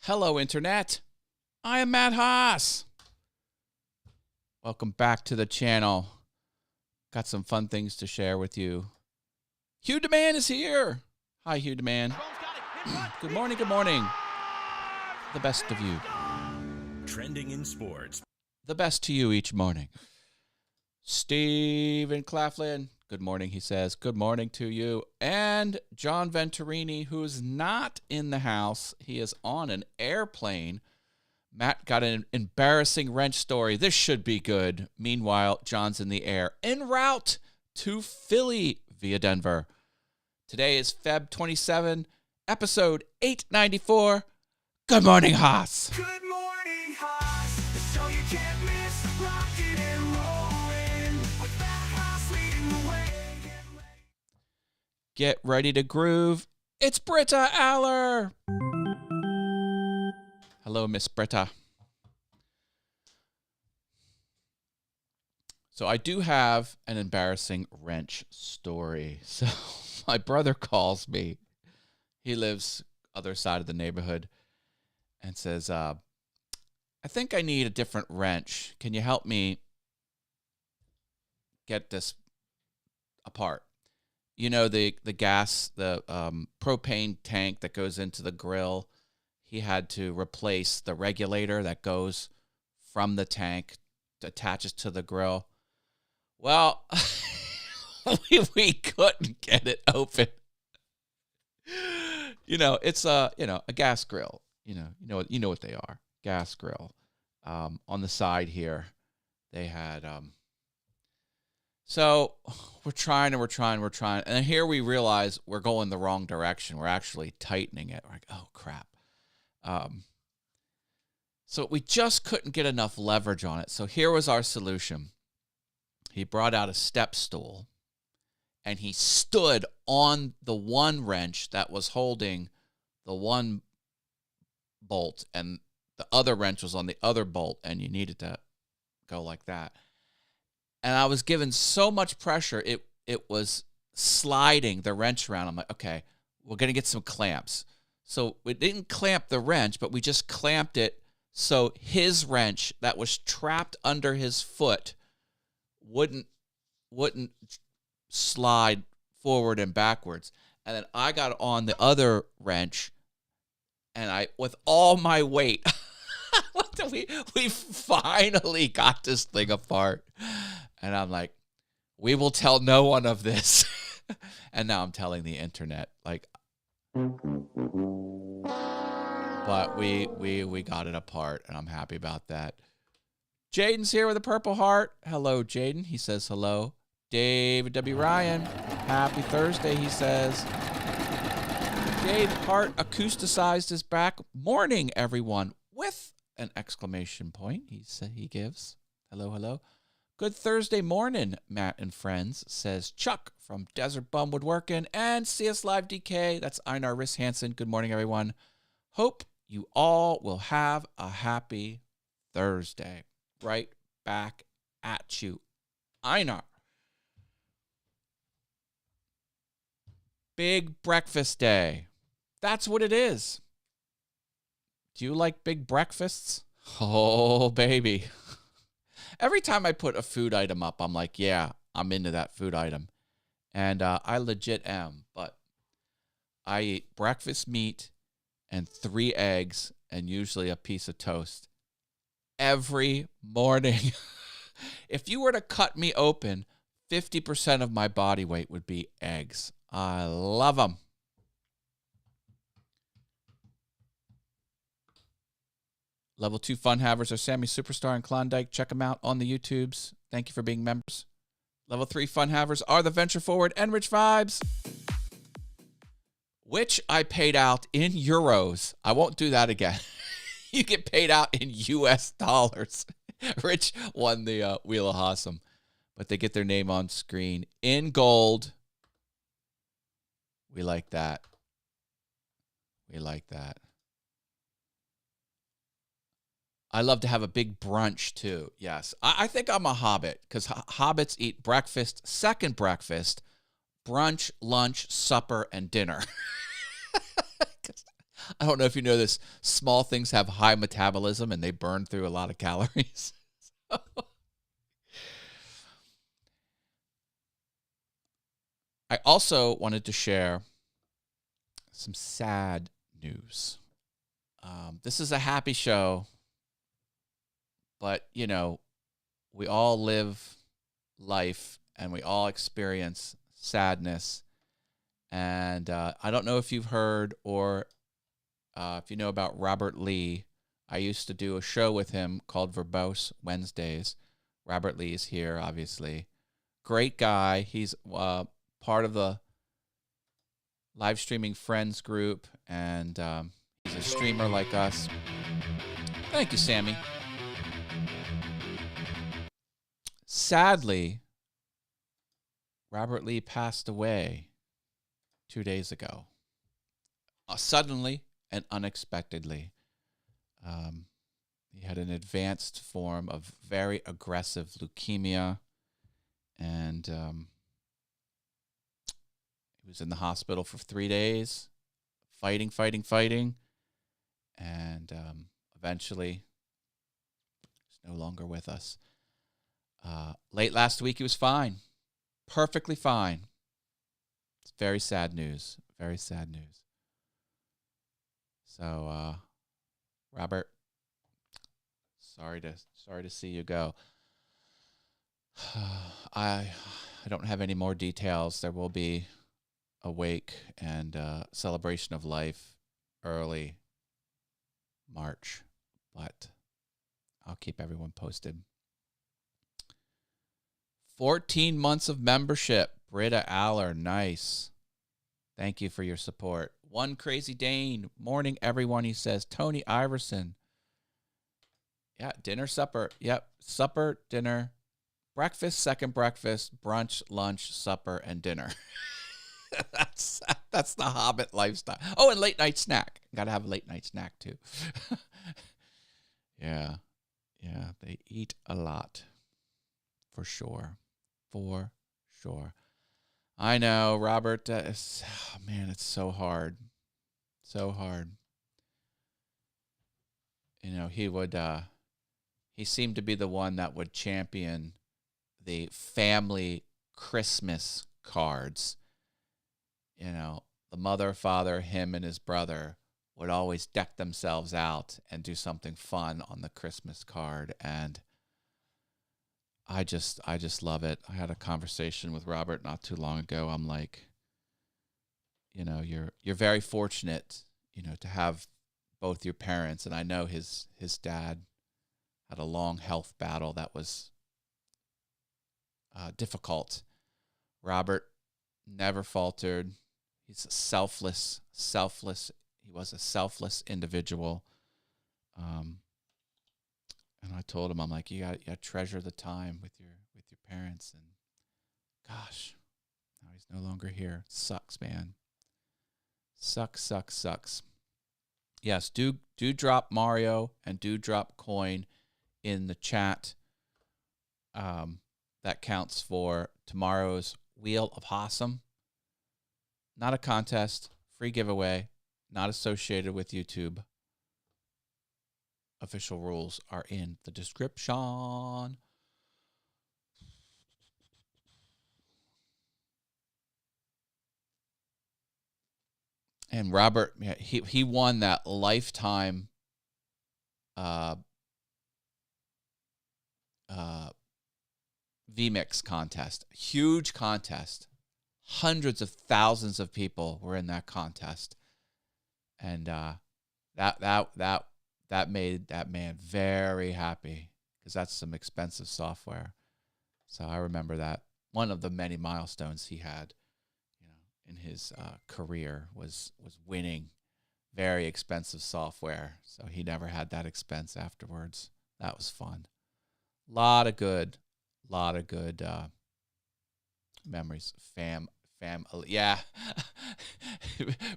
Hello, Internet. I am Matt Haas. Welcome back to the channel. Got some fun things to share with you. Hugh DeMann is here. Hi, Hugh DeMann. Good morning, good morning. The best of you. Trending in sports. The best to you each morning. Stephen Claflin. Good morning, he says. Good morning to you. And John Venturini, who's not in the house. He is on an airplane. Matt got an embarrassing wrench story. This should be good. Meanwhile, John's in the air en route to Philly via Denver. Today is Feb 27, episode 894. Good morning, Haas. Good morning, Haas. The show you can't miss. Rocking and rolling. With that Haas leading the way. Get ready to groove. It's Britta Aller. Hello, Miss Britta. So I do have an embarrassing wrench story. So my brother calls me. He lives other side of the neighborhood and says, I think I need a different wrench. Can you help me get this apart? You know, the gas, the propane tank that goes into the grill. He had to replace the regulator that goes from the tank, attaches to the grill. Well, we couldn't get it open. You know, it's a gas grill. You know what they are. Gas grill. On the side here, they had. So we're trying, and then here we realize we're going the wrong direction. We're actually tightening it. We're like, oh crap. So we just couldn't get enough leverage on it. So here was our solution. He brought out a step stool, and he stood on the one wrench that was holding the one bolt, and the other wrench was on the other bolt, and you needed to go like that. And I was given so much pressure, it was sliding the wrench around. I'm like, okay, we're going to get some clamps. So we didn't clamp the wrench, but we just clamped it so his wrench that was trapped under his foot wouldn't slide forward and backwards. And then I got on the other wrench, and I, with all my weight, we finally got this thing apart. And I'm like, we will tell no one of this. And now I'm telling the internet, like, but we got it apart, and I'm happy about that. Jaden's here with a purple heart. Hello, Jaden. He says hello. David W. Ryan, happy Thursday, he says. Dave Hart acousticized is back. Morning, everyone, with an exclamation point. He gives. Hello, hello. Good Thursday morning, Matt and friends, says Chuck from Desert Bum Woodworking and CS Live DK. That's Einar Riss Hansen. Good morning, everyone. Hope you all will have a happy Thursday. Right back at you, Einar. Big breakfast day. That's what it is. Do you like big breakfasts? Oh, baby. Every time I put a food item up, I'm like, yeah, I'm into that food item. And I legit am. But I eat breakfast meat and 3 eggs and usually a piece of toast every morning. If you were to cut me open, 50% of my body weight would be eggs. I love them. Level 2 fun havers are Sammy Superstar and Klondike. Check them out on the YouTubes. Thank you for being members. Level 3 fun havers are the Venture Forward and Rich Vibes, which I paid out in euros. I won't do that again. You get paid out in US dollars. Rich won the Wheel of Awesome, but they get their name on screen in gold. We like that. We like that. I love to have a big brunch, too. Yes. I think I'm a hobbit because hobbits eat breakfast, second breakfast, brunch, lunch, supper, and dinner. I don't know if you know this. Small things have high metabolism and they burn through a lot of calories. I also wanted to share some sad news. This is a happy show, but, you know, we all live life and we all experience sadness. And I don't know if you've heard or if you know about Robert Lee. I used to do a show with him called Verbose Wednesdays. Robert Lee is here, obviously. Great guy. He's part of the live streaming friends group, and he's a streamer like us. Thank you, Sammy. Sadly, Robert Lee passed away 2 days ago. Suddenly and unexpectedly. He had an advanced form of very aggressive leukemia, and he was in the hospital for 3 days, fighting, and eventually he's no longer with us. Late last week, he was fine, perfectly fine. It's very sad news, very sad news. So, Robert, sorry to see you go. I don't have any more details. There will be a wake and celebration of life early March, but I'll keep everyone posted. 14 months of membership. Britta Aller, nice. Thank you for your support. One Crazy Dane, morning everyone, he says. Tony Iverson. Yeah, dinner, supper. Yep, supper, dinner, breakfast, second breakfast, brunch, lunch, supper, and dinner. That's the Hobbit lifestyle. Oh, and late night snack. Got to have a late night snack too. Yeah, they eat a lot. For sure. I know, Robert. Man, it's so hard. So hard. You know, he seemed to be the one that would champion the family Christmas cards. You know, the mother, father, him, and his brother would always deck themselves out and do something fun on the Christmas card. And I just love it. I had a conversation with Robert not too long ago. I'm like, you know, you're very fortunate, you know, to have both your parents. And I know his dad had a long health battle that was difficult. Robert never faltered. He's a selfless. He was a selfless individual. And I told him, I'm like, you got to treasure the time with your parents. And gosh, now he's no longer here. Sucks, man. Sucks. Yes, do drop Mario and do drop coin in the chat. That counts for tomorrow's Wheel of Awesome. Not a contest, free giveaway, not associated with YouTube. Official rules are in the description. And Robert, yeah, he won that lifetime VMix contest. Huge contest. Hundreds of thousands of people were in that contest. And that made that man very happy, because that's some expensive software. So I remember that one of the many milestones he had, you know, in his career was winning very expensive software. So he never had that expense afterwards. That was fun. Lot of good memories. Yeah.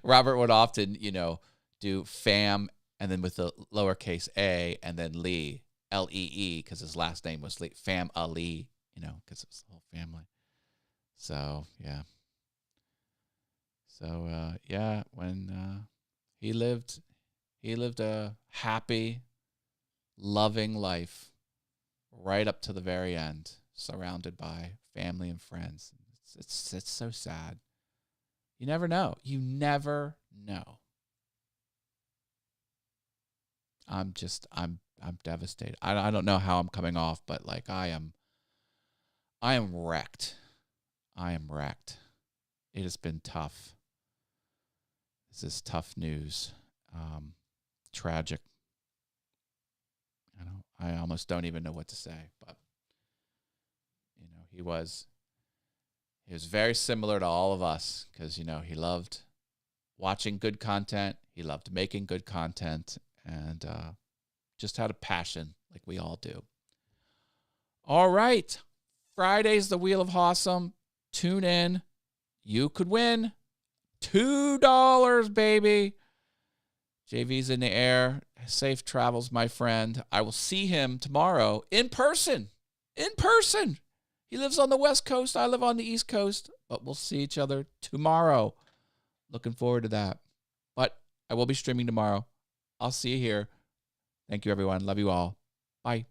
Robert would often, you know, do fam and then with the lowercase a and then Lee, Lee, because his last name was Lee, Fam Ali, you know, because it was the whole family. So, yeah. So, yeah, when He lived a happy, loving life right up to the very end, surrounded by family and friends. It's so sad. You never know. You never know. I'm devastated. I don't know how I'm coming off, but like I am wrecked. I am wrecked. It has been tough. This is tough news. Tragic. I almost don't even know what to say, but he was very similar to all of us because he loved watching good content, he loved making good content, and just had a passion like we all do. All right, Friday's the Wheel of Awesome. Tune in. You could win $2, baby. JV's in the air. Safe travels, my friend. I will see him tomorrow in person. In person. He lives on the West Coast. I live on the East Coast. But we'll see each other tomorrow. Looking forward to that. But I will be streaming tomorrow. I'll see you here. Thank you, everyone. Love you all. Bye.